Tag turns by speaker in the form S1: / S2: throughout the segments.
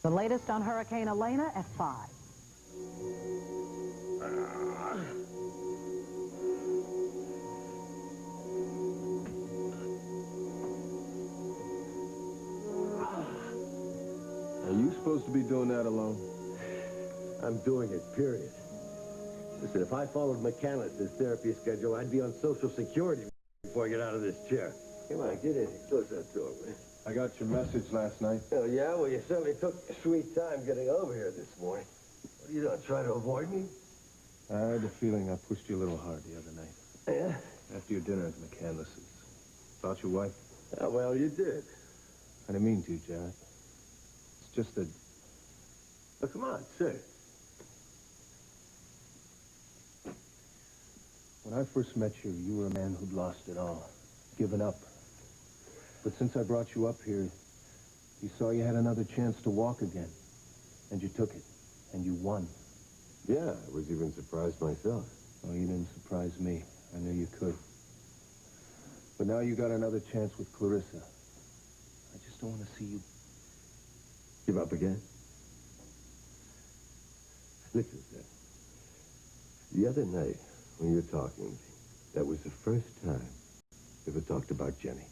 S1: The latest on Hurricane Elena at 5.
S2: Are you supposed to be doing that alone?
S3: I'm doing it, period. Listen, if I followed McCandless's therapy schedule, I'd be on Social Security before I get out of this chair. Come on, get in. Close that door, man.
S2: I got your message last night.
S3: Oh, yeah? Well, you certainly took your sweet time getting over here this morning. What are you doing, trying to avoid me?
S2: I had a feeling I pushed you a little hard the other night.
S3: Yeah?
S2: After your dinner at McCandless's. About your wife?
S3: Oh, well, you did.
S2: I didn't mean to, Jack. It's just that...
S3: Oh, come on, say it.
S2: When I first met you, you were a man who'd lost it all. Given up. But since I brought you up here, you saw you had another chance to walk again. And you took it. And you won.
S3: Yeah, I was even surprised myself.
S2: Oh, you didn't surprise me. I knew you could. But now you got another chance with Clarissa. I just don't want to see you...
S3: Give up again? Listen, sir. The other night, when you were talking to me, that was the first time you ever talked about Jenny.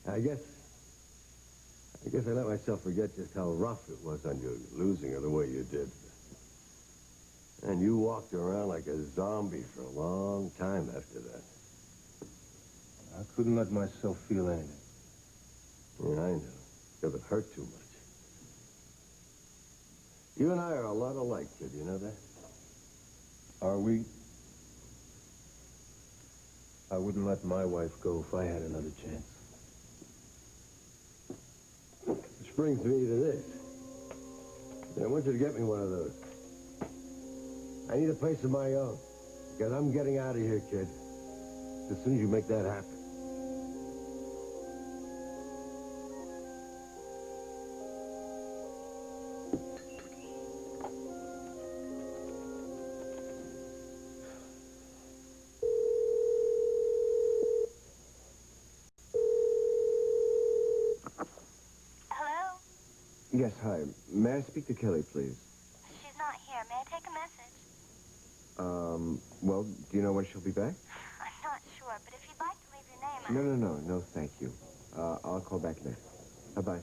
S3: I guess I let myself forget just how rough it was on you losing her the way you did. And you walked around like a zombie for a long time after that.
S2: I couldn't let myself feel anything.
S3: Yeah, I know. Because it hurt too much. You and I are a lot alike, kid. You know that?
S2: Are we? I wouldn't let my wife go if I had another chance.
S3: Which brings me to this. I want you to get me one of those. I need a place of my own. Because I'm getting out of here, kid. As soon as you make that happen.
S4: Yes, hi. May I speak to Kelly, please?
S5: She's not here. May I take a message?
S4: Well, do you know when she'll be back?
S5: I'm not sure, but if you'd like to leave your name...
S4: No, thank you. I'll call back later. Bye-bye.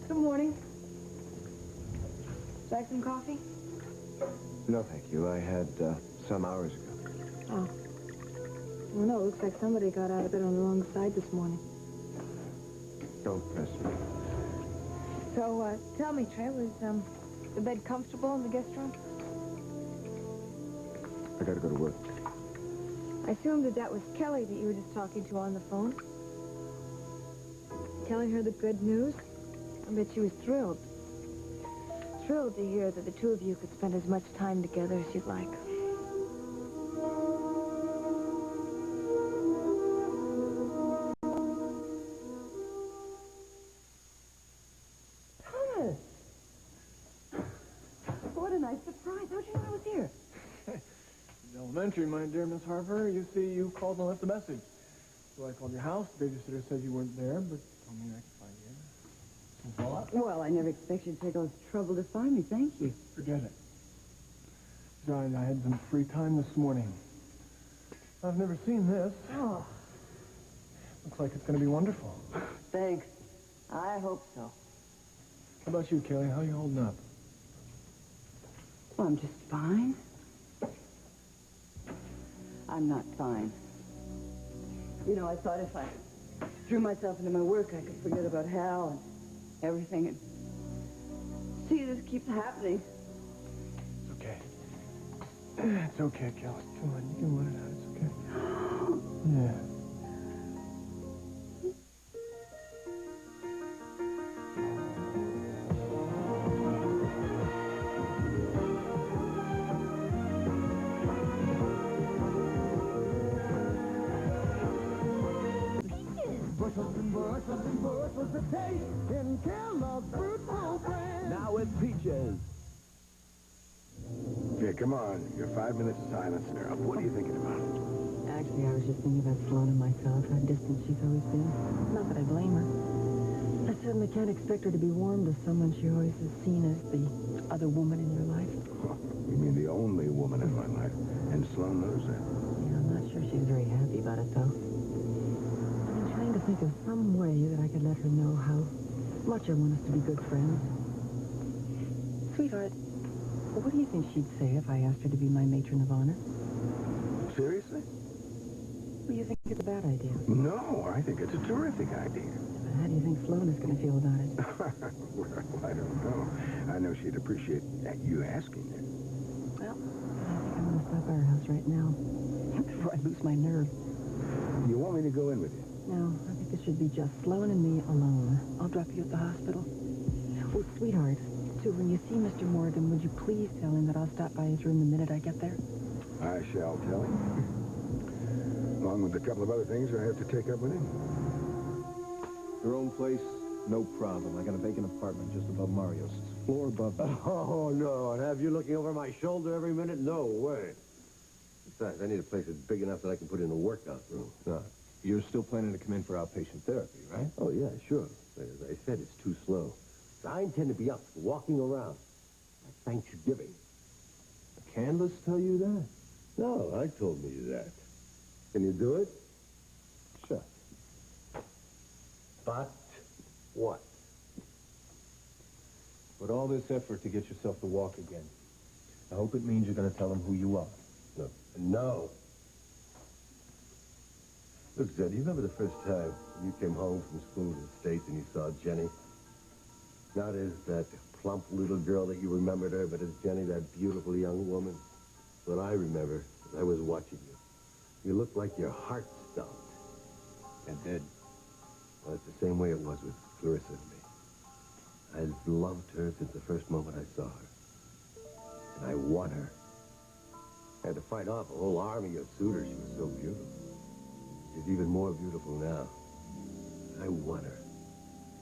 S6: Good morning. Would you like some coffee?
S4: No, thank you. I had, some hours ago.
S6: Oh. Well, no, it looks like somebody got out of bed on the wrong side this morning.
S4: Don't press me.
S6: So, tell me, Trey, was, the bed comfortable in the guest room?
S4: I gotta go to work.
S6: I assumed that was Kelly that you were just talking to on the phone. Telling her the good news? I bet she was thrilled. Thrilled to hear that the two of you could spend as much time together as you'd like.
S7: Elementary, my dear Miss Harper. You see, you called and left a message. So I called your house. The babysitter said you weren't there, but told me I could find you.
S8: Well, I never expected you to take all this trouble to find me. Thank you.
S7: Forget it. John, I had some free time this morning. I've never seen this.
S8: Oh.
S7: Looks like it's going to be wonderful.
S8: Thanks. I hope so.
S7: How about you, Kelly? How are you holding up?
S8: Well, I'm just fine. I'm not fine. You know, I thought if I threw myself into my work, I could forget about Hal and everything. And see, this keeps happening.
S7: It's okay. It's okay, Kelly. Come on, you can let it out. It's okay. Yeah.
S9: Now with Peaches.
S3: Okay, come on. Your 5 minutes of silence there. What are you thinking about?
S8: Actually, I was just thinking about Sloan and myself, how distant she
S1: certainly can't expect her to be warm to someone she always has seen as the other woman in your life.
S3: You mean the only woman in my life? And Sloan knows that.
S1: Yeah, I'm not sure she's very happy about it, though. I've been trying to think of some way that I could let her know how much I want us to be good friends. Sweetheart, what do you think she'd say if I asked her to be my matron of honor?
S3: Seriously?
S1: Well, you think it's a bad idea?
S3: No, I think it's a terrific idea.
S1: But how do you think Sloan is going to feel about it?
S3: Well, I don't know. I know she'd appreciate you asking her.
S1: Well, I think I'm going to stop at our house right now before I lose my nerve.
S3: You want me to go in with you?
S1: No, I think this should be just Sloan and me alone. I'll drop you at the hospital. Oh, sweetheart, Sue, when you see Mr. Morgan, would you please tell him that I'll stop by his room the minute I get there?
S3: I shall tell him. Along with a couple of other things I have to take up with him.
S2: Your own place, no problem. I got a vacant apartment just above Mario's. It's floor above.
S3: Oh, no. And have you looking over my shoulder every minute? No way. Besides, I need a place that's big enough that I can put in a workout room.
S2: No. You're still planning to come in for outpatient therapy, right?
S3: Oh, yeah, sure. But as I said, it's too slow. So I intend to be up, walking around. Like Thanksgiving.
S2: The canvas tell you that?
S3: No, I told me that. Can you do it?
S2: Sure.
S3: But what?
S2: With all this effort to get yourself to walk again, I hope it means you're going to tell him who you are.
S3: No. No. Look, Zed, you remember the first time you came home from school to the States and you saw Jenny? Not as that plump little girl that you remembered her, but as Jenny, that beautiful young woman. What I remember is I was watching you. You looked like your heart stopped.
S2: It did.
S3: Well, it's the same way it was with Clarissa and me. I've loved her since the first moment I saw her. And I won her. I had to fight off a whole army of suitors. She was so beautiful. She's even more beautiful now. I won her.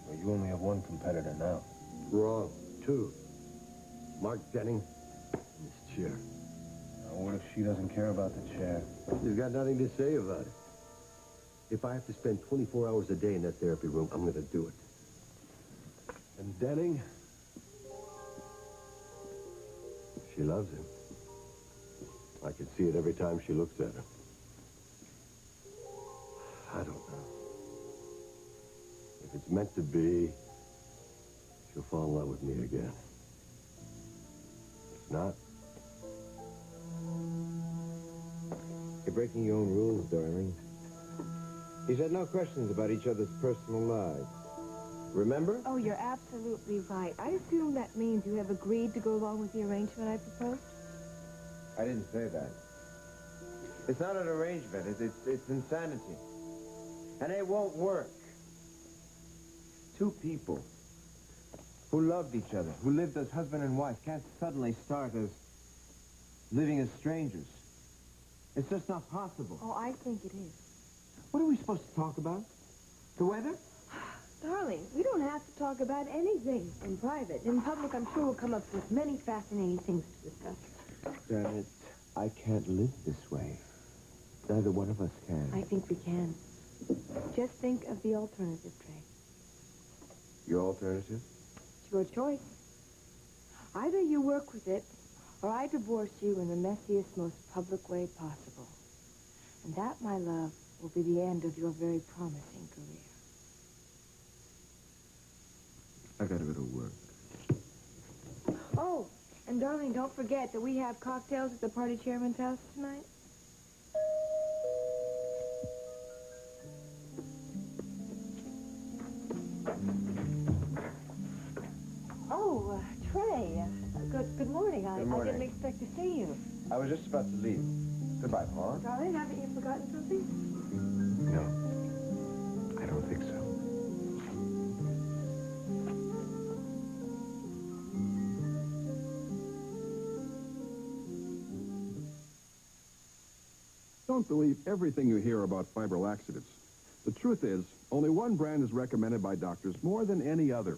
S2: Well, you only have one competitor now.
S3: Wrong. Two. Mark Denning and his chair.
S2: Now, what if she doesn't care about the chair?
S3: She's got nothing to say about it. If I have to spend 24 hours a day in that therapy room, I'm going to do it.
S2: And Denning?
S3: She loves him. I can see it every time she looks at him. I don't know. If it's meant to be, she'll fall in love with me again. If not...
S10: You're breaking your own rules, darling. You said no questions about each other's personal lives. Remember?
S6: Oh, you're absolutely right. I assume that means you have agreed to go along with the arrangement I proposed?
S10: I didn't say that. It's not an arrangement. It's insanity. And it won't work. Two people who loved each other, who lived as husband and wife, can't suddenly start as living as strangers. It's just not possible.
S6: Oh, I think it is.
S10: What are we supposed to talk about? The weather?
S6: Darling, we don't have to talk about anything in private. In public, I'm sure we'll come up with many fascinating things to discuss.
S10: Damn it. I can't live this way. Neither one of us can.
S6: I think we can. Just think of the alternative, Trey.
S10: Your alternative?
S6: It's your choice. Either you work with it, or I divorce you in the messiest, most public way possible. And that, my love, will be the end of your very promising career.
S10: I gotta go to work.
S6: Oh, and darling, don't forget that we have cocktails at the party chairman's house tonight. Oh, Trey, good morning.
S10: Good morning.
S6: I didn't expect to see you.
S10: I was just about to leave. Goodbye, Paula.
S6: Darling, haven't you forgotten something?
S10: No, I don't think so.
S11: Don't believe everything you hear about fiber laxatives. The truth is, only one brand is recommended by doctors more than any other.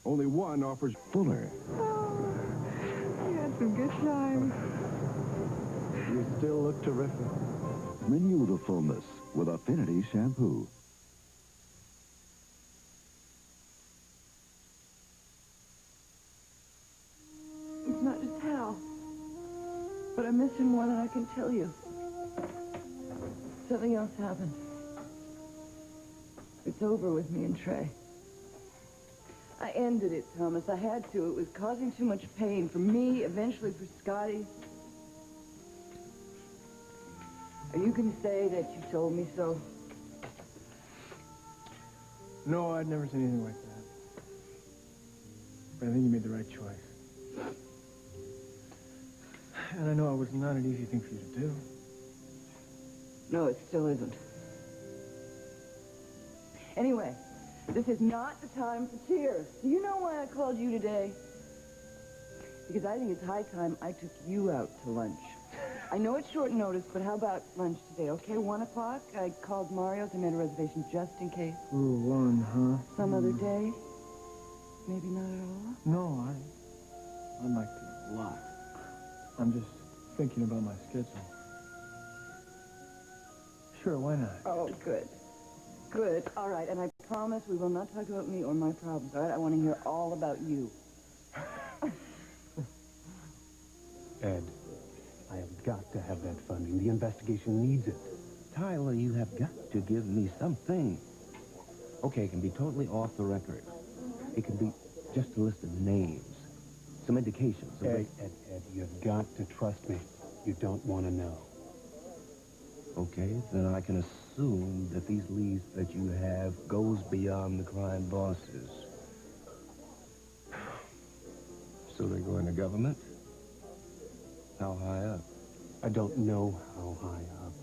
S11: Only one offers Fuller.
S6: Oh, we had some good times.
S2: You still look terrific.
S9: Renew the fullness with Affinity Shampoo.
S8: I miss him more than I can tell you. Something else happened. It's over with me and Trey. I ended it, Thomas. I had to. It was causing too much pain for me, eventually for Scotty. Are you going to say that you told me so?
S7: No, I'd never said anything like that. But I think you made the right choice. And I know it was not an easy thing for you to do.
S8: No, it still isn't. Anyway, this is not the time for tears. Do you know why I called you today? Because I think it's high time I took you out to lunch. I know it's short notice, but how about lunch today, okay? 1 o'clock? I called Mario's. I made a reservation just in case.
S7: Ooh, 1, huh?
S8: Some other day? Maybe not at all?
S7: No, I'd like to a lot. I'm just thinking about my schedule. Sure, why not?
S8: Oh, good. Good. All right, and I promise we will not talk about me or my problems, all right? I want to hear all about you.
S2: Ed, I have got to have that funding. The investigation needs it.
S3: Tyler, you have got to give me something. Okay, it can be totally off the record. It can be just a list of names, some indications.
S2: Ed, you've got to trust me. You don't want to know.
S3: Okay, then I can assume that these leads that you have goes beyond the crime bosses. So they go into government? How high up?
S2: I don't know how high up.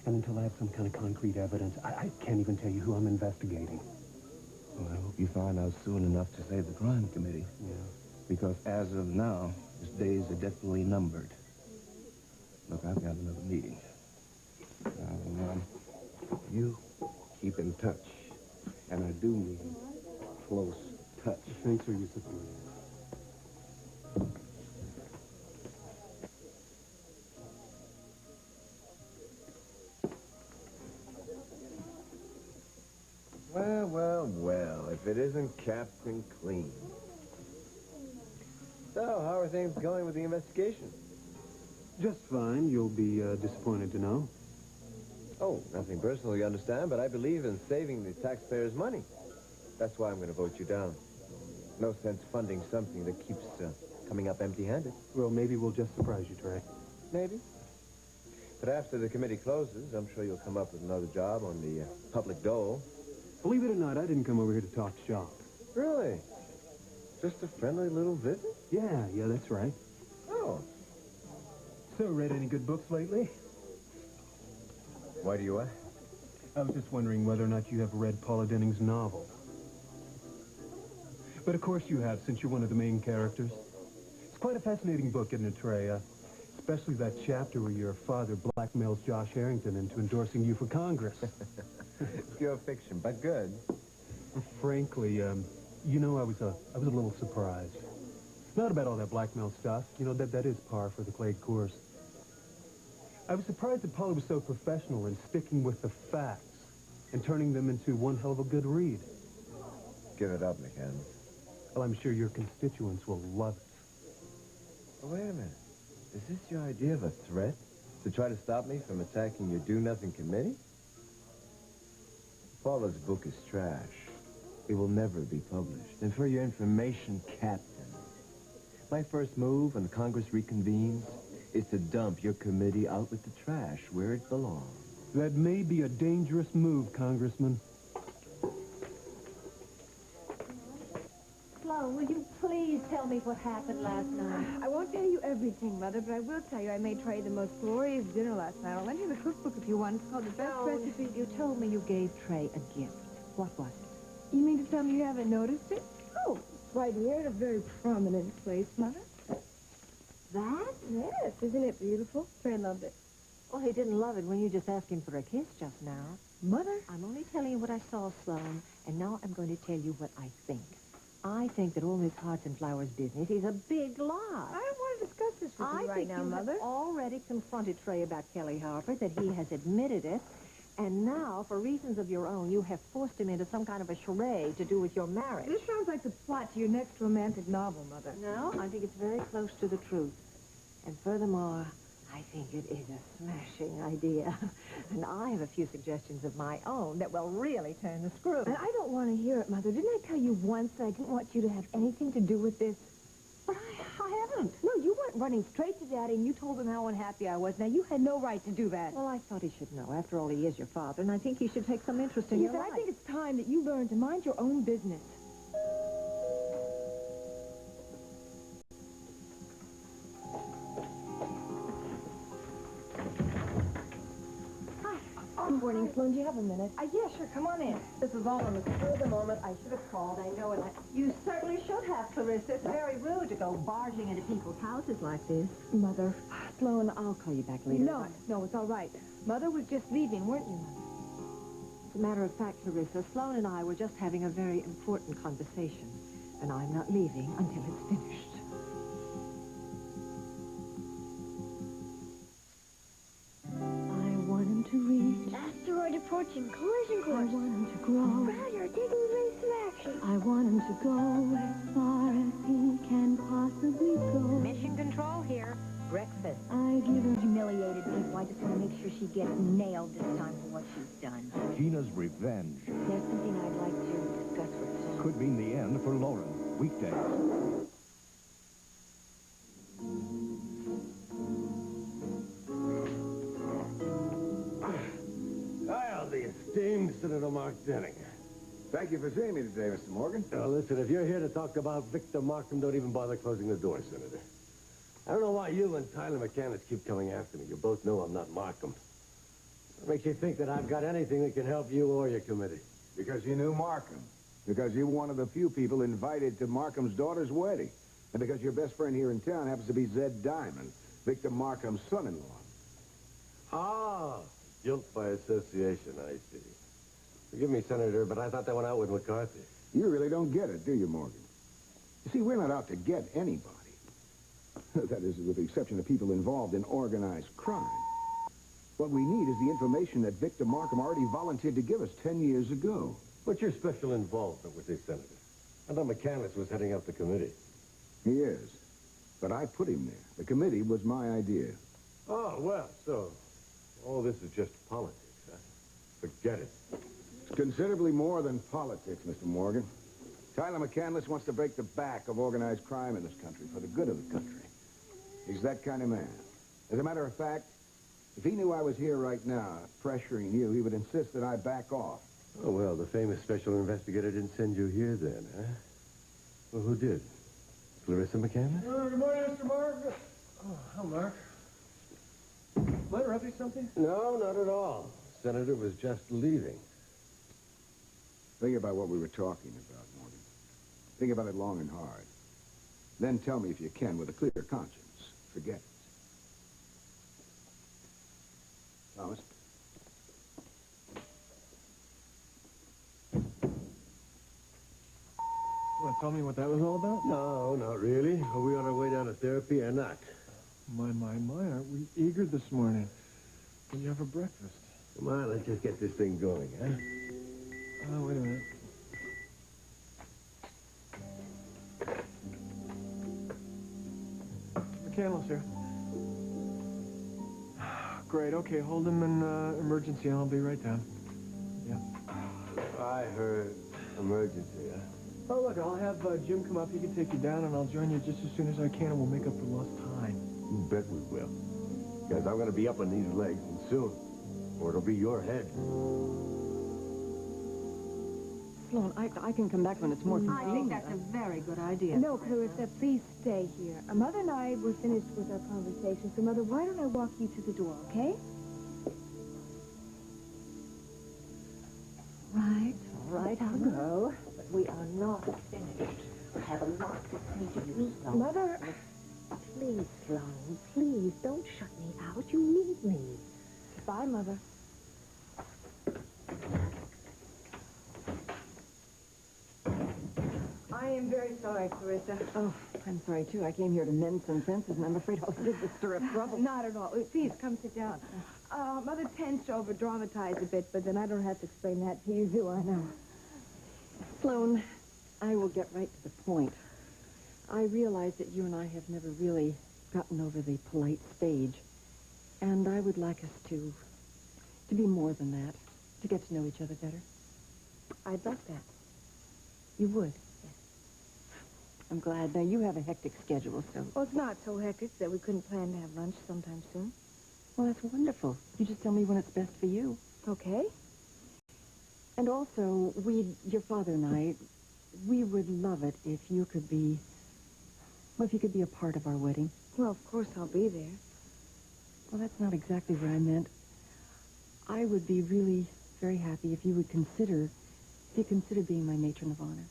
S2: And until I have some kind of concrete evidence, I can't even tell you who I'm investigating.
S3: Well, I hope you find out soon enough to save the crime committee.
S2: Yeah.
S3: Because as of now, his days are definitely numbered. Look, I've got another meeting. Now, you keep in touch. And I do mean close touch.
S2: Thanks for your support.
S10: Well, well, well, if it isn't Captain Clean. So, how are things going with the investigation?
S12: Just fine. You'll be disappointed to know.
S10: Oh, nothing personal, you understand, but I believe in saving the taxpayers' money. That's why I'm going to vote you down. No sense funding something that keeps coming up empty-handed.
S12: Well, maybe we'll just surprise you, Trey.
S10: Maybe. But after the committee closes, I'm sure you'll come up with another job on the public dole.
S12: Believe it or not, I didn't come over here to talk shop.
S10: Really? Just a friendly little visit?
S12: Yeah, that's right.
S10: Oh.
S12: So, read any good books lately?
S10: Why do you ask?
S12: I was just wondering whether or not you have read Paula Denning's novel. But of course you have, since you're one of the main characters. It's quite a fascinating book, isn't it, Trey? Especially that chapter where your father blackmails Josh Harrington into endorsing you for Congress.
S10: It's pure fiction, but good.
S12: Frankly, you know, I was a little surprised. Not about all that blackmail stuff. You know, that is par for the Clay course. I was surprised that Paula was so professional in sticking with the facts and turning them into one hell of a good read.
S10: Give it up, McCann.
S12: Well, I'm sure your constituents will love it.
S10: Oh, wait a minute. Is this your idea of a threat? To try to stop me from attacking your do-nothing committee? Paula's book is trash. It will never be published. And for your information, Captain, my first move when Congress reconvenes is to dump your committee out with the trash where it belongs.
S12: That may be a dangerous move, Congressman.
S13: Sloan, will you please tell me what happened last night?
S6: I won't tell you everything, Mother, but I will tell you I made Trey the most glorious dinner last night. I'll lend you the cookbook if you want. It's called The Best Recipe.
S13: You told me you gave Trey a gift. What was it?
S6: You mean to tell me you haven't noticed it? Oh, it's right here at a very prominent place, Mother.
S13: That?
S6: Yes, isn't it beautiful? Trey loved it.
S13: Well, he didn't love it when you just asked him for a kiss just now.
S6: Mother?
S13: I'm only telling you what I saw, Sloan, and now I'm going to tell you what I think. I think that all this hearts and flowers business is a big lie.
S6: I don't want to discuss this with you right now, Mother.
S13: I think you have already confronted Trey about Kelly Harper, that he has admitted it, and now, for reasons of your own, you have forced him into some kind of a charade to do with your marriage.
S6: This sounds like the plot to your next romantic novel, Mother.
S13: No, I think it's very close to the truth. And furthermore, I think it is a smashing idea. And I have a few suggestions of my own that will really turn the screw.
S6: And I don't want to hear it, Mother. Didn't I tell you once that I didn't want you to have anything to do with this?
S13: But I haven't.
S6: No, you went running straight to Daddy, and you told him how unhappy I was. Now, you had no right to do that.
S13: Well, I thought he should know. After all, he is your father, and I think he should take some interest in your
S6: Listen,
S13: life.
S6: I think it's time that you learn to mind your own business. Good morning, Sloan. Do you have a minute?
S13: Yeah, sure. Come on in. This was all on the spur of the moment. I should have called. I know it. You certainly should have, Clarissa. It's very rude to go barging into people's houses like this.
S6: Mother.
S13: Sloan, I'll call you back later.
S6: No, it's all right. Mother was just leaving, weren't you, Mother?
S13: As a matter of fact, Clarissa, Sloan and I were just having a very important conversation, and I'm not leaving until it's finished.
S14: I want him to reach
S5: Asteroid approaching. Collision
S14: I
S5: course.
S14: want him to grow.
S5: Brad, you're taking race in action.
S14: I want him to go as far as he can possibly go.
S13: Mission control here. Breakfast.
S14: I give him
S15: Humiliated people. I just want to make sure she gets nailed this time for what she's done.
S9: Gina's revenge
S15: There's something I'd like to discuss with you.
S9: could mean the end for Lauren. Weekdays.
S2: I'll the esteemed Senator Mark Denning.
S3: Thank you for seeing me today, Mr. Morgan.
S2: Now, listen, if you're here to talk about Victor Markham, don't even bother closing the door, Senator. I don't know why you and Tyler McCandless keep coming after me. You both know I'm not Markham. What makes you think that I've got anything that can help you or your committee?
S3: Because you knew Markham. Because you're one of the few people invited to Markham's daughter's wedding. And because your best friend here in town happens to be Zed Diamond, Victor Markham's son-in-law.
S2: Ah, guilt by association, I see. Forgive me, Senator, but I thought that went out with McCarthy.
S3: You really don't get it, do you, Morgan? You see, we're not out to get anybody. That is, with the exception of people involved in organized crime. What we need is the information that Victor Markham already volunteered to give us 10 years ago.
S2: What's your special involvement with this, Senator? I thought McCandless was heading up the committee.
S3: He is. But I put him there. The committee was my idea.
S2: Oh, well, so all this is just politics, huh? Forget it.
S3: It's considerably more than politics, Mr. Morgan. Tyler McCandless wants to break the back of organized crime in this country for the good of the country. He's that kind of man. As a matter of fact, if he knew I was here right now, pressuring you, he would insist that I back off.
S2: Oh, well, the famous special investigator didn't send you here then, huh? Well, who did? Clarissa McCandless?
S7: Good morning, Mr. Mark. Oh, hello, Mark. Did I interrupt you something?
S2: No, not at all. Senator was just leaving.
S3: Think about what we were talking about, Morgan. Think about it long and hard. Then tell me if you can with a clear conscience. Forget it. Thomas?
S7: Want to tell me what that was all about?
S2: No, not really. Are we on our way down to therapy or not?
S7: My, aren't we eager this morning? When you have a breakfast?
S2: Come on, let's just get this thing going, huh?
S7: Oh, wait a minute. McCandless here. Great, okay, hold him in emergency and I'll be right down. Yeah.
S2: I heard emergency, huh?
S7: Oh, look, I'll have Jim come up. He can take you down and I'll join you just as soon as I can and we'll make up for lost time.
S2: You bet we will. Because I'm going to be up on these legs and soon. Or it'll be your head.
S8: Sloan, I can come back when it's more convenient.
S13: I think that's a very good idea.
S6: No, Clarissa, please stay here. Mother and I were finished with our conversation, so Mother, why don't I walk you to the door, okay?
S13: All right, I'll go. But we are not finished. I have a lot to say to you, Sloan.
S6: Mother...
S13: Please, Sloan, please, don't shut me out. You need me.
S6: Bye, Mother. I am very sorry, Clarissa.
S8: Oh, I'm sorry, too. I came here to mend some fences, and I'm afraid all I did was stir up trouble.
S6: Not at all. Please, come sit down. Mother tends to over-dramatize a bit, but then I don't have to explain that to you, do I? No.
S8: Sloan, I will get right to the point. I realize that you and I have never really gotten over the polite stage.
S1: And I would like us to be more than that, to get to know each other better.
S6: I'd like that.
S1: You would? Yes. I'm glad. Now, you have a hectic schedule, so...
S6: Well, it's not so hectic that we couldn't plan to have lunch sometime soon.
S1: Well, that's wonderful. You just tell me when it's best for you.
S6: Okay.
S1: And also, your father and I, we would love it if you could be... Well, if you could be a part of our wedding.
S6: Well, of course I'll be there.
S1: Well, that's not exactly what I meant. I would be really very happy if you would consider being my matron of honor.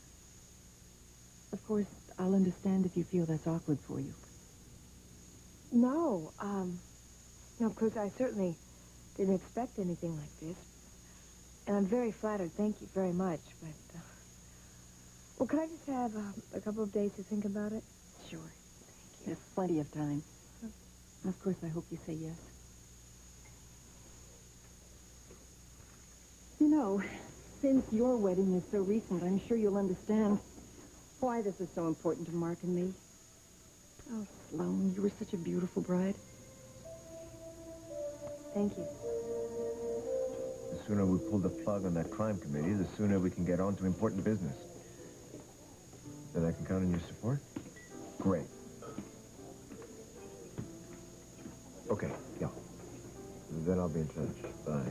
S1: Of course, I'll understand if you feel that's awkward for you.
S6: No, of course, I certainly didn't expect anything like this. And I'm very flattered. Thank you very much. But, well, could I just have a couple of days to think about it?
S1: Sure. Thank you. There's plenty of time. And of course, I hope you say yes. You know, since your wedding is so recent, I'm sure you'll understand why this is so important to Mark and me. Oh, Sloan, you were such a beautiful bride.
S6: Thank you.
S10: The sooner we pull the plug on that crime committee, the sooner we can get on to important business. Then I can count on your support? Great. Okay, yeah. Then I'll be in touch. Bye.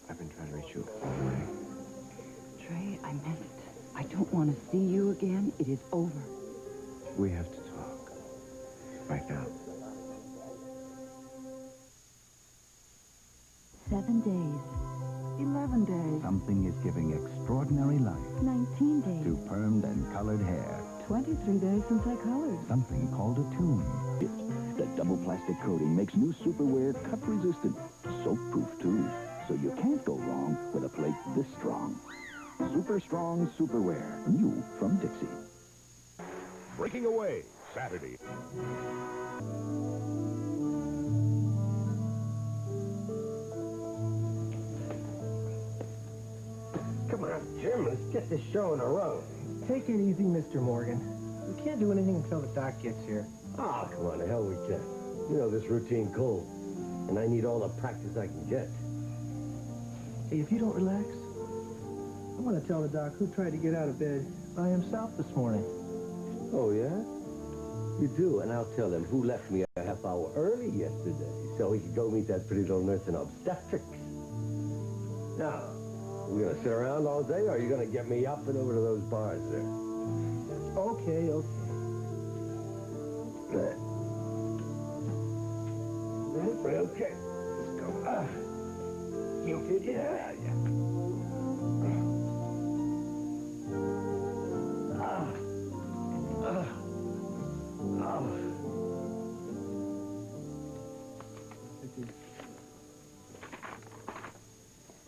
S3: I've been trying to reach you all the way.
S1: Trey, I meant it. I don't want to see you again. It is over.
S3: We have to talk. Right now.
S14: 7 days.
S1: 11 days.
S9: Something is giving extraordinary life
S14: 19 days.
S9: to permed and colored hair.
S1: 23 days since I colored.
S9: Something called a tune.
S16: The double plastic coating makes new superwear cut-resistant. Soap-proof, too. So you can't go wrong with a plate this strong. Super strong superwear. New from Dixie.
S17: Breaking Away, Saturday.
S2: Come on, Jim, let's get this show in a row.
S7: Take it easy, Mr. Morgan. We can't do anything until the doc gets here.
S2: Oh, come on, the hell we can. You know this routine cold, and I need all the practice I can get.
S7: Hey, if you don't relax, I want to tell the doc who tried to get out of bed by himself this morning.
S2: Oh, yeah? You do, and I'll tell him who left me a half hour early yesterday so he could go meet that pretty little nurse in obstetrics. Now, we're going to sit around all day, or are you going to get me up and over to those bars there?
S7: Okay.
S2: Okay, let's go. You good? Yeah.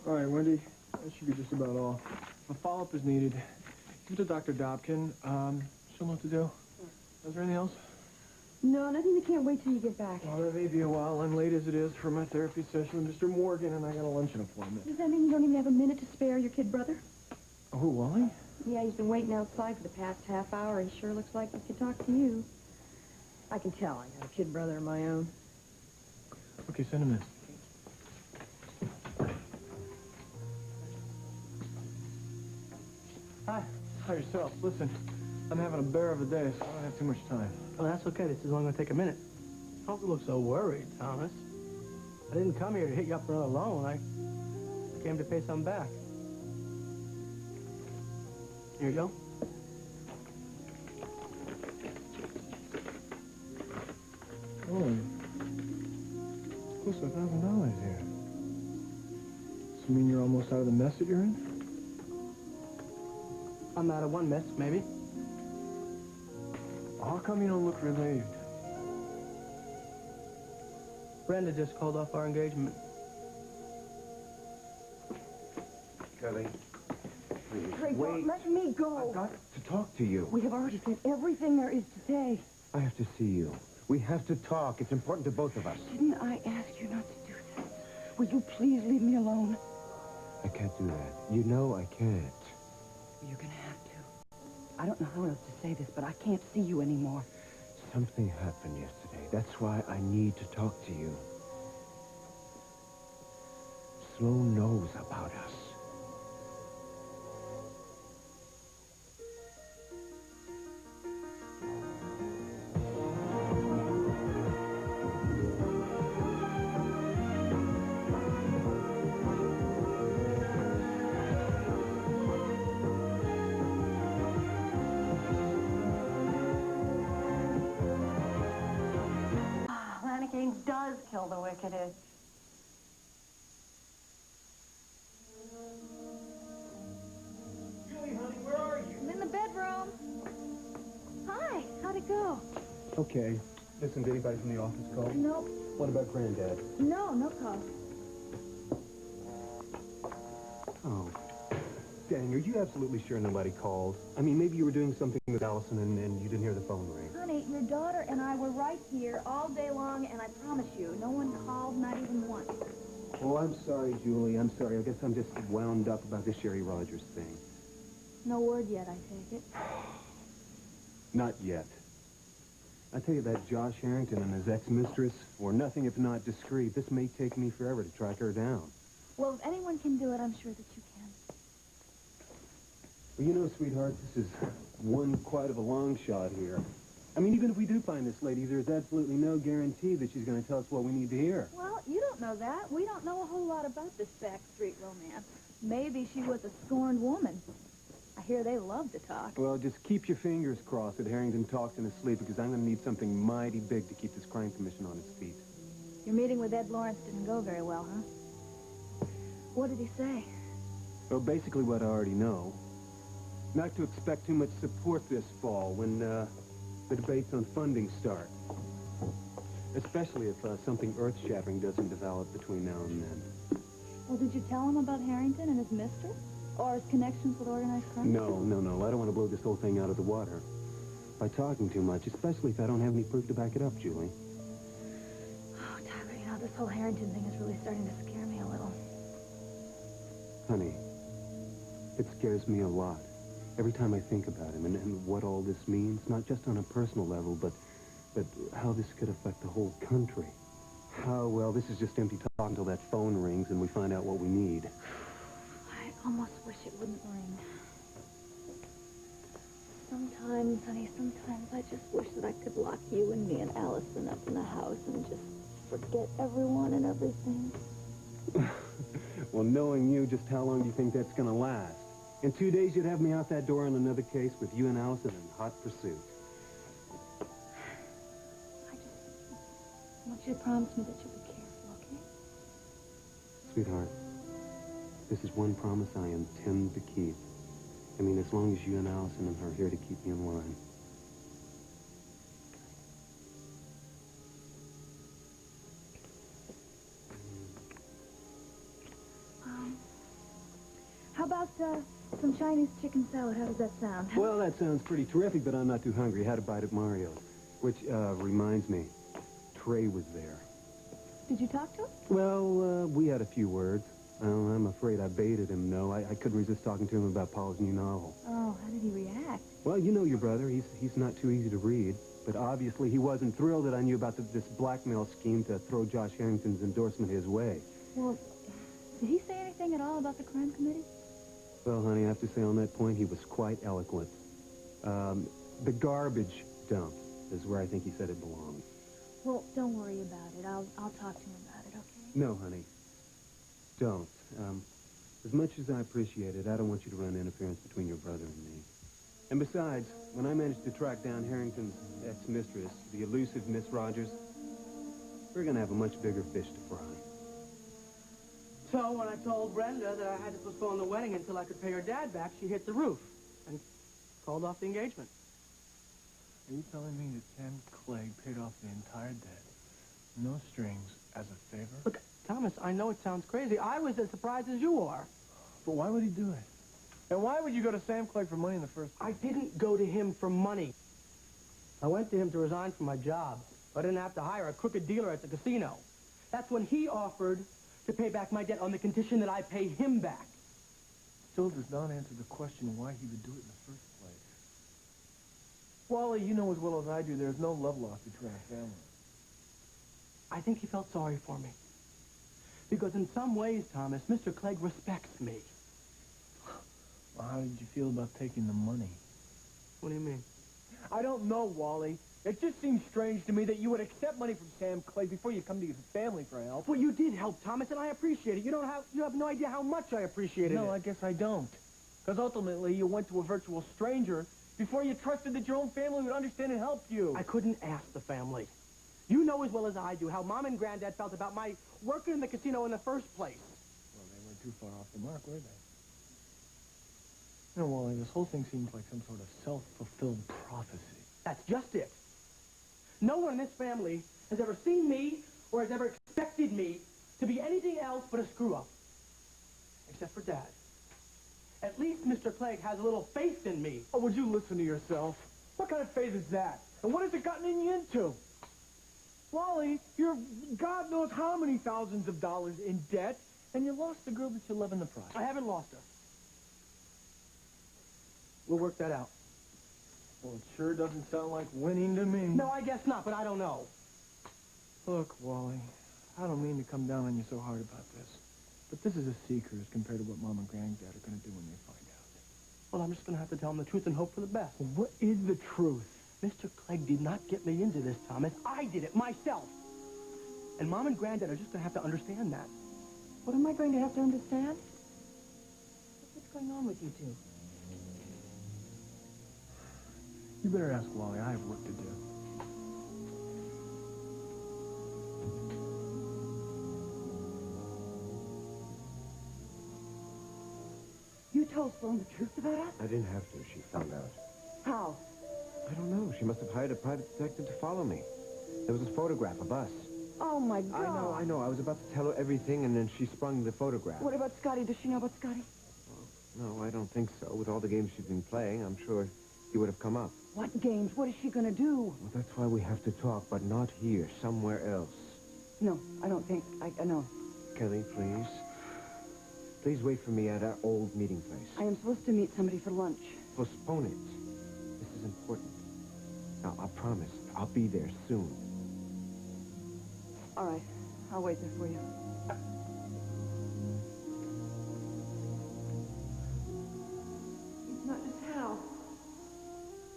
S7: All right, Wendy, that should be just about all. If a follow-up is needed, give it to Dr. Dobkin. She'll know what to do. Is there anything else?
S6: No, nothing that can't wait till you get back.
S7: Well, there may be a while. I'm late as it is for my therapy session with Mr. Morgan, and I got a luncheon appointment.
S6: Does that mean you don't even have a minute to spare your kid brother?
S7: Oh, Wally?
S6: Yeah, he's been waiting outside for the past half hour. He sure looks like he could talk to you. I can tell I got a kid brother of my own.
S7: Okay, send him this. Hi. Hi, yourself. Listen, I'm having a bear of a day, so I don't have too much time.
S18: Oh, that's okay. This is only going to take a minute. Don't look so worried, Thomas. I didn't come here to hit you up for another loan. I came to pay some back. Here you go.
S7: Oh, close to $1,000 here. Does it mean you're almost out of the mess that you're in?
S18: I'm out of one mess, maybe.
S7: How come you don't look relieved?
S18: Brenda just called off our engagement.
S3: Kelly, please,
S6: Trey,
S3: wait.
S6: don't let me go.
S3: I've got to talk to you.
S6: We have already said everything there is to say.
S10: I have to see you. We have to talk. It's important to both of us.
S8: Didn't I ask you not to do that? Will you please leave me alone?
S10: I can't do that. You know I can't.
S8: You're gonna have to. I don't know how else to say this, but I can't see you anymore.
S10: Something happened yesterday. That's why I need to talk to you. Sloan knows about us.
S15: Does kill the wickedest.
S12: Julie, honey, where are you?
S15: I'm in the bedroom. Hi, how'd it go?
S12: Okay. Listen, did anybody from the office call?
S15: Nope.
S12: What about Granddad?
S15: No call.
S12: Oh. Dang, are you absolutely sure nobody called? I mean, maybe you were doing something with Allison and you didn't hear the phone ring.
S15: Honey, your daughter and I were right here all day long, and I promise you, no one called, not even once.
S12: Oh, I'm sorry, Julie. I'm sorry. I guess I'm just wound up about this Sherry Rogers thing.
S15: No word yet, I take it.
S12: Not yet. I tell you, that Josh Harrington and his ex-mistress were nothing if not discreet. This may take me forever to track her down.
S15: Well, if anyone can do it, I'm sure that you can.
S12: Well, you know, sweetheart, this is one quite of a long shot here. I mean, even if we do find this lady, there's absolutely no guarantee that she's going to tell us what we need to hear.
S15: Well, you don't know that. We don't know a whole lot about this backstreet romance. Maybe she was a scorned woman. I hear they love to talk.
S12: Well, just keep your fingers crossed that Harrington talks in his sleep, because I'm going to need something mighty big to keep this crime commission on its feet.
S15: Your meeting with Ed Lawrence didn't go very well, huh? What did he say?
S12: Well, basically what I already know. Not to expect too much support this fall when the debates on funding start. Especially if something earth-shattering doesn't develop between now and then.
S15: Well, did you tell him about Harrington and his mistress? Or his connections with organized crime?
S12: No. I don't want to blow this whole thing out of the water by talking too much, especially if I don't have any proof to back it up, Julie.
S15: Oh, Tyler, you know, this whole Harrington thing is really starting to scare me a little.
S12: Honey, it scares me a lot. Every time I think about him and what all this means, not just on a personal level, but how this could affect the whole country. How, well, this is just empty talk until that phone rings and we find out what we need.
S15: I almost wish it wouldn't ring. Sometimes, honey, sometimes I just wish that I could lock you and me and Allison up in the house and just forget everyone and everything.
S12: Well, knowing you, just how long do you think that's going to last? In 2 days, you'd have me out that door on another case with you and Allison in hot pursuit.
S15: I want you to promise me that you'll be careful, okay?
S12: Sweetheart, this is one promise I intend to keep. I mean, as long as you and Allison and her are here to keep me in line.
S15: How about, some Chinese chicken salad? How does that sound?
S12: Well, that sounds pretty terrific, but I'm not too hungry. Had a bite at Mario's. Which, reminds me, Trey was there.
S15: Did you talk to him?
S12: Well, we had a few words. I'm afraid I baited him, no. I couldn't resist talking to him about Paula's new novel.
S15: Oh, how did he react?
S12: Well, you know your brother. He's not too easy to read. But obviously he wasn't thrilled that I knew about this blackmail scheme to throw Josh Harrington's endorsement his way.
S15: Well, did he say anything at all about the crime committee?
S12: Well, honey, I have to say on that point he was quite eloquent. The garbage dump is where I think he said it belongs.
S15: Well, don't worry about it. I'll talk to him about it, okay?
S12: No, honey. Don't. As much as I appreciate it, I don't want you to run interference between your brother and me. And besides, when I managed to track down Harrington's ex-mistress, the elusive Miss Rogers, we're going to have a much bigger fish to fry.
S18: So when I told Brenda that I had to postpone the wedding until I could pay her dad back, she hit the roof and called off the engagement.
S7: Are you telling me that Sam Clegg paid off the entire debt, no strings, as a favor?
S18: Look, Thomas, I know it sounds crazy. I was as surprised as you are.
S7: But why would he do it? And why would you go to Sam Clegg for money in the first place?
S18: I didn't go to him for money. I went to him to resign from my job. I didn't have to hire a crooked dealer at the casino. That's when he offered to pay back my debt on the condition that I pay him back.
S7: Still does not answer the question why he would do it in the first place. Wally, you know as well as I do, there's no love lost between our families.
S18: I think he felt sorry for me. Because in some ways, Thomas, Mr. Clegg respects me.
S7: Well, how did you feel about taking the money?
S18: What do you mean?
S7: I don't know, Wally. It just seems strange to me that you would accept money from Sam Clegg before you come to his family for help.
S18: Well, you did help, Thomas, and I appreciate it. You have no idea how much I appreciated it.
S7: No, I guess I don't. Because ultimately, you went to a virtual stranger before you trusted that your own family would understand and help you.
S18: I couldn't ask the family. You know as well as I do how Mom and Granddad felt about my working in the casino in the first place.
S7: Well, they weren't too far off the mark, were they? You know, Wally, this whole thing seems like some sort of self-fulfilled prophecy.
S18: That's just it. No one in this family has ever seen me or has ever expected me to be anything else but a screw-up. Except for Dad. At least Mr. Clegg has a little faith in me.
S7: Oh, would you listen to yourself? What kind of faith is that? And what has it gotten you into? Wally, you're God knows how many thousands of dollars in debt, and you lost the girl that you love in the process.
S18: I haven't lost her. We'll work that out.
S7: Well, it sure doesn't sound like winning to me.
S18: No, I guess not, but I don't know.
S7: Look, Wally, I don't mean to come down on you so hard about this, but this is a seeker as compared to what Mom and Granddad are going to do when they find out.
S18: Well, I'm just going to have to tell them the truth and hope for the best.
S7: Well, what is the truth?
S18: Mr. Clegg did not get me into this, Thomas. I did it myself. And Mom and Granddad are just going to have to understand that.
S8: What am I going to have to understand? What's going on with you two?
S7: You better ask Wally. I have work to do.
S8: You told Sloan the truth about us?
S10: I didn't have to. She found out.
S8: How?
S10: I don't know. She must have hired a private detective to follow me. There was a photograph of us.
S8: Oh, my God.
S10: I know. I was about to tell her everything, and then she sprung the photograph.
S8: What about Scotty? Does she know about Scotty?
S10: No, I don't think so. With all the games she's been playing, I'm sure he would have come up.
S8: What games? What is she going to do?
S10: Well, that's why we have to talk, but not here. Somewhere else.
S8: No, I don't think. I know.
S10: Kelly, please. Please wait for me at our old meeting place.
S8: I am supposed to meet somebody for lunch.
S10: Postpone it. This is important. Now, I promise, I'll be there soon.
S8: All right. I'll wait there for you. He's not just Hal,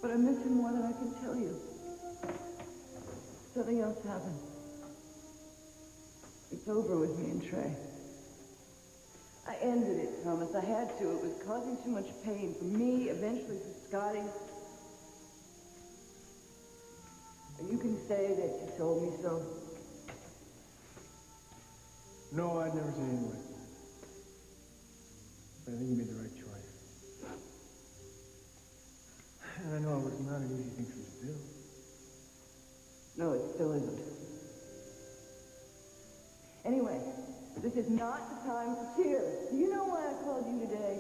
S8: but I miss him more than I can tell you. Something else happened. It's over with me and Trey. I ended it, Thomas. I had to. It was causing too much pain for me, eventually for Scotty. You can say that you told me so.
S7: No, I'd never say anyway. But I think you made the right choice. And I know it was not an easy thing for you to do.
S8: No, it still isn't. Anyway, this is not the time for tears. Do you know why I called you today?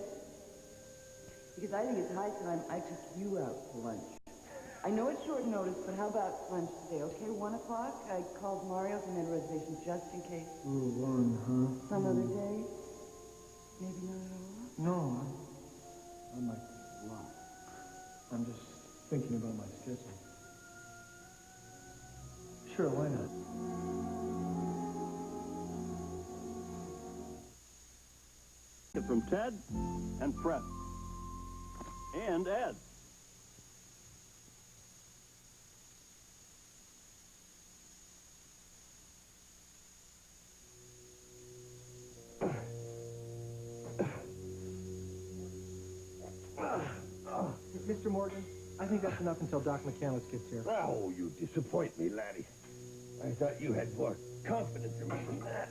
S8: Because I think it's high time I took you out to lunch. I know it's short notice, but how about lunch today, okay? 1 o'clock? I called Mario's and made a reservation just in case.
S7: Ooh, 1, huh?
S8: Some other day? Maybe not at all?
S7: No, I like this a lot. I'm just thinking about my schedule. Sure, why not?
S19: From Ted and Fred and Ed.
S18: Mr. Morgan, I think that's enough until Doc McCandless gets here.
S3: Oh, you disappoint me, laddie. I thought you had more confidence in me than that.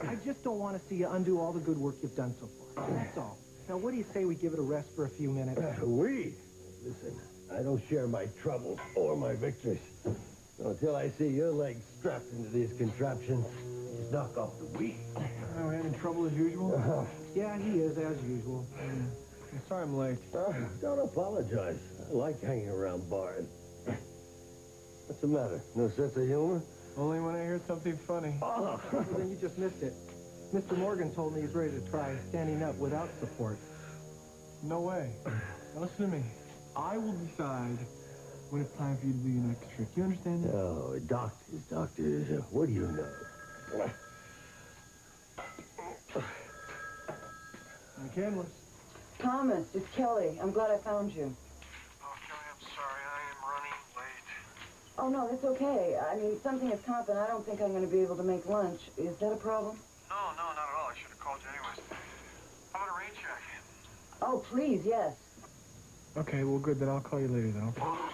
S18: I just don't want to see you undo all the good work you've done so far. That's all. Now, what do you say we give it a rest for a few minutes?
S3: Listen, I don't share my troubles or my victories. So until I see your legs strapped into these contraptions, just knock off the weed.
S7: Are we having trouble as usual?
S18: Yeah, he is, as usual.
S7: I'm sorry I'm late.
S3: Don't apologize. I like hanging around bars.
S2: What's the matter? No sense of humor?
S7: Only when I hear something funny.
S2: Oh.
S18: Well, then you just missed it. Mr. Morgan told me he's ready to try standing up without support.
S7: No way. Now listen to me. I will decide when it's time for you to do your next trick. You understand that?
S2: Oh, doctors. What do you know?
S7: I'm Canlis.
S8: Thomas, it's Kelly. I'm glad I found you.
S20: Oh, Kelly, I'm sorry. I am running late.
S8: Oh, no, that's okay. I mean, something has come up, and I don't think I'm going to be able to make lunch. Is that a problem?
S20: No, not at all. I should have called you anyways. How about a rain check?
S8: Oh, please, yes.
S7: Okay, well, good. Then I'll call you later, then. Okay? Bye.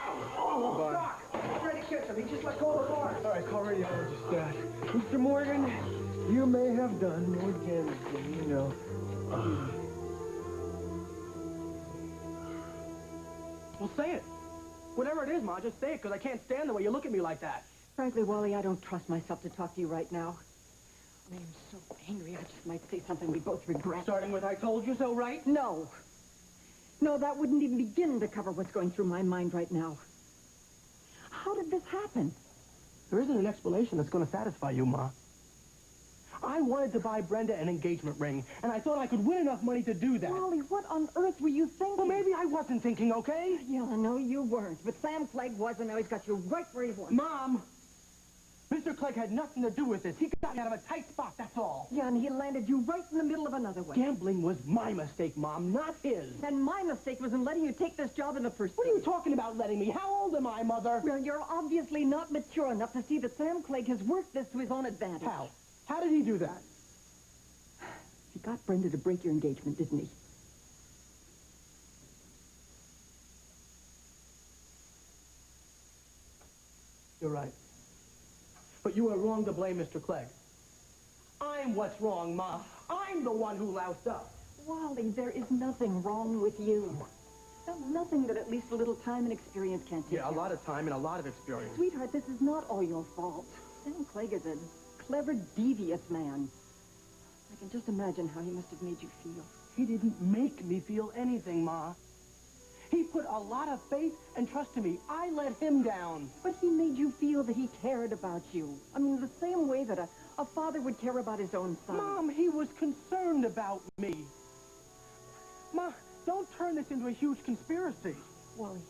S18: Doc, try to catch him. He just let go of the bar.
S7: All right, call radiologist, Dad. Mr. Morgan, you may have done more damage than you know.
S18: Well, say it. Whatever it is, Ma, just say it, because I can't stand the way you look at me like that.
S1: Frankly, Wally, I don't trust myself to talk to you right now. I am so angry, I just might say something we both regret.
S18: Starting with I told you so, right?
S1: No. No, that wouldn't even begin to cover what's going through my mind right now. How did this happen?
S18: There isn't an explanation that's going to satisfy you, Ma. I wanted to buy Brenda an engagement ring, and I thought I could win enough money to do that.
S1: Wally, what on earth were you thinking?
S18: Well, maybe I wasn't thinking, okay?
S1: Yeah, no, you weren't. But Sam Clegg was, and now he's got you right where he wants.
S18: Mom! Mr. Clegg had nothing to do with this. He got me out of a tight spot, that's all.
S1: Yeah, and he landed you right in the middle of another one.
S18: Gambling was my mistake, Mom, not his.
S1: And my mistake was in letting you take this job in the first place.
S18: What are you talking about letting me? How old am I, Mother?
S1: Well, you're obviously not mature enough to see that Sam Clegg has worked this to his own advantage.
S18: How? How did he do that?
S1: He got Brenda to break your engagement, didn't he?
S18: You're right. But you are wrong to blame Mr. Clegg. I'm what's wrong, Ma. I'm the one who loused up.
S1: Wally, there is nothing wrong with you. There's nothing that at least a little time and experience can't take
S18: Yeah, a
S1: care
S18: lot of time and a lot of experience.
S1: Sweetheart, this is not all your fault. Sam Clegg is a clever, devious man. I can just imagine how he must have made you feel.
S18: He didn't make me feel anything, Ma. He put a lot of faith and trust in me. I let him down.
S1: But he made you feel that he cared about you. I mean, the same way that a father would care about his own son.
S18: Mom, he was concerned about me. Ma, don't turn this into a huge conspiracy.
S1: Wally,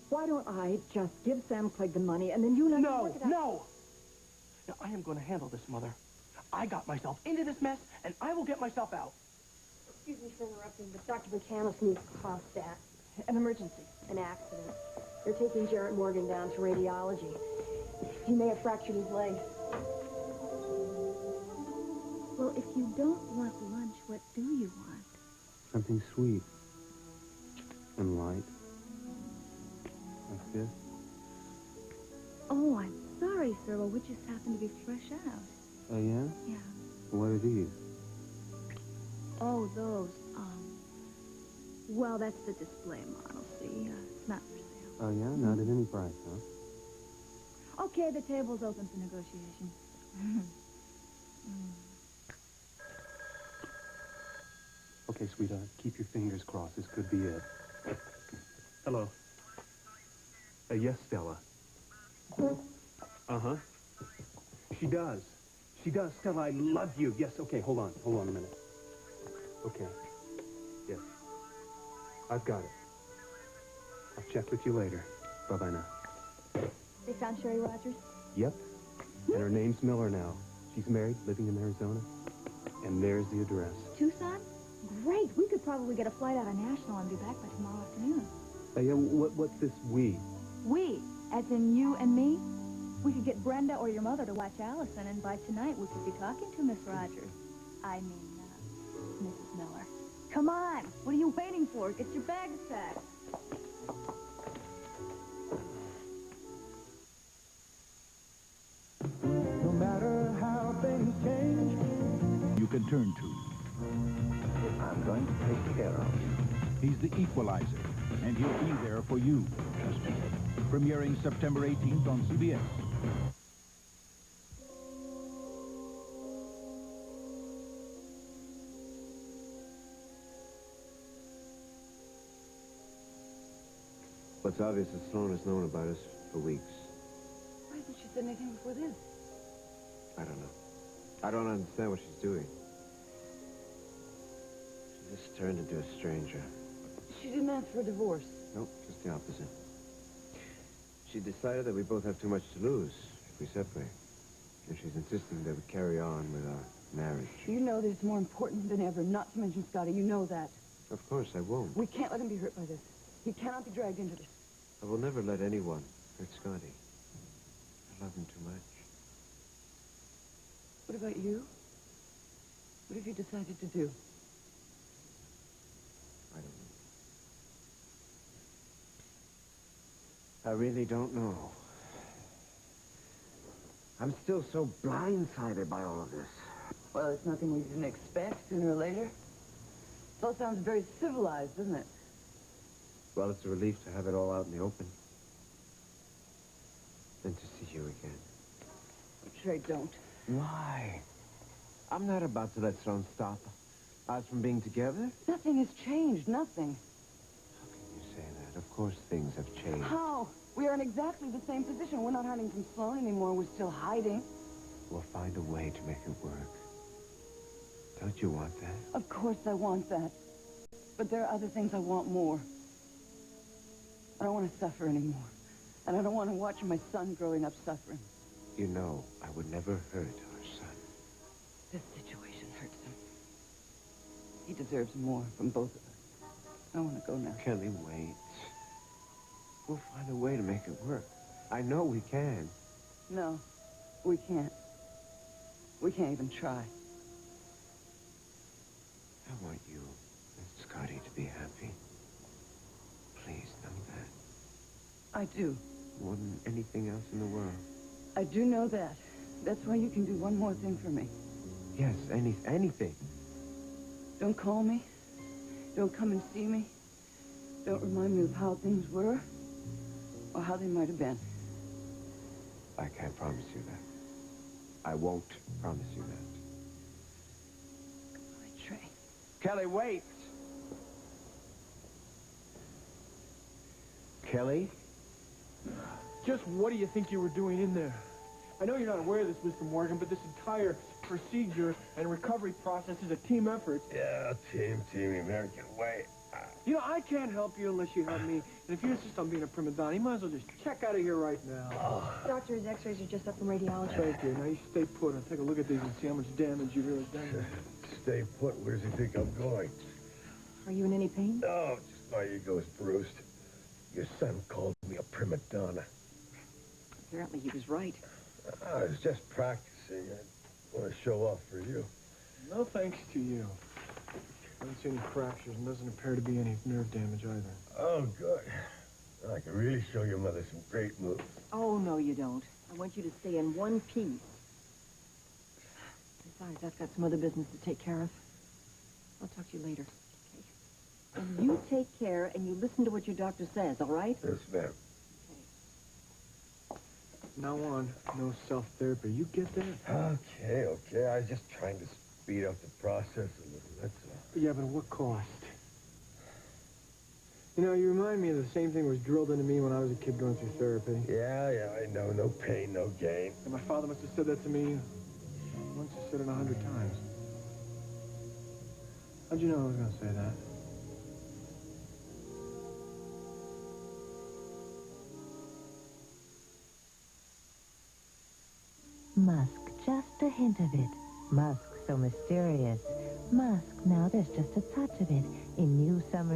S1: why don't I just give Sam Clegg the money and then you and I work it out?
S18: No. Now, I am going to handle this, Mother. I got myself into this mess, and I will get myself out.
S21: Excuse me for interrupting, but Dr. McCandless needs to call stat.
S1: An emergency.
S21: An accident. They're taking Jarrett Morgan down to radiology. He may have fractured his leg.
S14: Well, if you don't want lunch, what do you want?
S12: Something sweet and light. Like this.
S14: Oh, I'm sorry, sir. Well, we just happen to be fresh out.
S12: Oh, yeah?
S14: Yeah.
S12: What are these?
S14: Oh, those, well, that's the display model, see? It's not for sale.
S12: Oh, yeah? Not at any price, huh?
S14: Okay, the table's open for negotiation.
S12: Okay, sweetheart, keep your fingers crossed. This could be it. Hello. Yes, Stella. Uh-huh. She does. She does. Stella, I love you. Yes, okay, hold on a minute. Okay. Yes. I've got it. I'll check with you later. Bye-bye now.
S14: They found Sherry Rogers?
S12: Yep. And her name's Miller now. She's married, living in Arizona. And there's the address.
S14: Tucson? Great. We could probably get a flight out of Nashville and be back by tomorrow afternoon.
S12: Yeah, what's this we?
S14: We? As in you and me? We could get Brenda or your mother to watch Allison, and by tonight we could be talking to Miss Rogers. I mean, Mrs. Miller. Come on. What are you waiting for? Get your bags packed.
S7: No matter how things change,
S9: you can turn to.
S3: I'm going to take care of you.
S9: He's the equalizer, and he'll be there for you. Trust me. Premiering September 18th on CBS.
S3: What's obvious is Sloan has known about us for weeks.
S8: said anything before this?
S10: I don't know. I don't understand what she's doing. She just turned into a stranger.
S8: She didn't ask for a divorce.
S10: Nope, just the opposite. She decided that we both have too much to lose if we separate. And she's insisting that we carry on with our marriage.
S8: You know that it's more important than ever, not to mention Scotty. You know that.
S10: Of course I won't.
S8: We can't let him be hurt by this. He cannot be dragged into this.
S10: I will never let anyone hurt Scotty. I love him too much.
S8: What about you? What have you decided to do?
S10: I don't know. I really don't know. I'm still so blindsided by all of this.
S8: Well, it's nothing we didn't expect sooner or later. It all sounds very civilized, doesn't it?
S10: Well, it's a relief to have it all out in the open. And to see you again.
S8: Trey, don't.
S10: Why? I'm not about to let Sloan stop us from being together.
S8: Nothing has changed, nothing.
S10: How can you say that? Of course things have changed.
S8: How? We are in exactly the same position. We're not hiding from Sloan anymore. We're still hiding.
S10: We'll find a way to make it work. Don't you want that?
S8: Of course I want that. But there are other things I want more. I don't want to suffer anymore. And I don't want to watch my son growing up suffering.
S10: You know, I would never hurt our son.
S8: This situation hurts him. He deserves more from both of us. I want to go now.
S10: Kelly, wait. We'll find a way to make it work. I know we can.
S8: No, we can't. We can't even try.
S10: I want you and Scotty to be happy. Please know that.
S8: I do.
S10: More than anything else in the world.
S8: I do know that. That's why you can do one more thing for me.
S10: Yes, anything.
S8: Don't call me. Don't come and see me. Don't remind me of how things were or how they might have been.
S10: I can't promise you that. I won't promise you that.
S8: Goodbye, Trey.
S10: Kelly, wait! Kelly?
S7: Just what do you think you were doing in there? I know you're not aware of this, Mr. Morgan, but this entire procedure and recovery process is a team effort.
S3: Yeah, team, American way.
S7: You know, I can't help you unless you help me. And if you insist on being a prima donna, you might as well just check out of here right now.
S21: Doctor, his x-rays are just up from radiology.
S7: Thank you. Now you stay put. I'll take a look at these and see how much damage you've really done.
S3: Stay put. Where does he think I'm going?
S21: Are you in any pain?
S3: No, just my ego is bruised. Your son called me a prima donna.
S21: Apparently he was right.
S3: I was just practicing. I want to show off for you.
S7: No thanks to you. I don't see any fractures and doesn't appear to be any nerve damage either.
S3: Oh, good. I can really show your mother some great moves.
S21: Oh, no, you don't. I want you to stay in one piece. Besides, I've got some other business to take care of. I'll talk to you later. Okay. And you take care and you listen to what your doctor says, all right?
S3: Yes, ma'am.
S7: Now on, no self-therapy. You get that?
S3: Okay. I was just trying to speed up the process a little, that's all.
S7: Yeah, but at what cost? You know, you remind me of the same thing was drilled into me when I was a kid going through therapy.
S3: Yeah, I know. No pain, no gain.
S7: And my father must have said that to me once he said it 100 times. How'd you know I was going to say that?
S4: Musk, just a hint of it. Musk, so mysterious. Musk, now there's just a touch of it in new summer.